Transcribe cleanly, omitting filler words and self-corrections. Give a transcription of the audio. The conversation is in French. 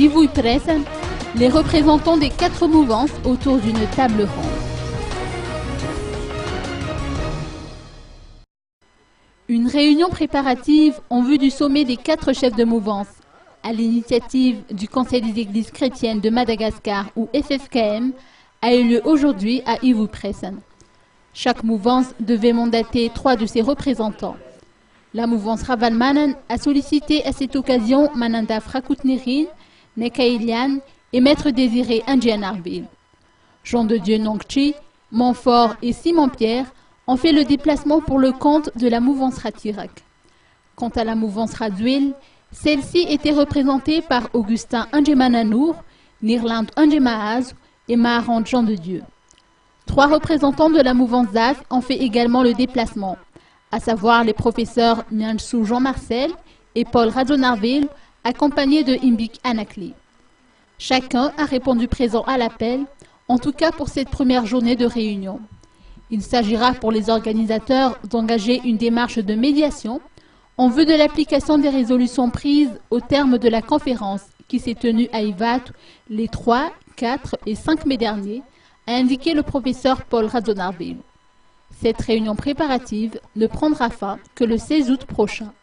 y vous présentent les représentants des 4 mouvances autour d'une table ronde. Une réunion préparative en vue du sommet des 4 chefs de mouvance, à l'initiative du Conseil des Églises chrétiennes de Madagascar ou FFKM, a eu lieu aujourd'hui à Ivoepresen. Chaque mouvance devait mandater 3 de ses représentants. La mouvance Ravalmanen a sollicité à cette occasion Mananda Frakoutnirin, Nekailian et Maître Désiré Indjianarville. Jean de Dieu Nongchi, Montfort et Simon-Pierre ont fait le déplacement pour le compte de la mouvance Ratirak. Quant à la mouvance Radzuil, celle-ci était représentée par Augustin Indjemananour, Nirland Indjemaaz et Maharan Jean de Dieu. 3 représentants de la mouvance ZAF ont fait également le déplacement, à savoir les professeurs Nyansou Jean-Marcel et Paul Radjonarville, accompagnés de Imbik Anakli. Chacun a répondu présent à l'appel, en tout cas pour cette première journée de réunion. Il s'agira pour les organisateurs d'engager une démarche de médiation en vue de l'application des résolutions prises au terme de la conférence qui s'est tenue à Ivatou les 3, 4 et 5 mai dernier, a indiqué le professeur Paul Radjonarville. Cette réunion préparative ne prendra fin que le 16 août prochain.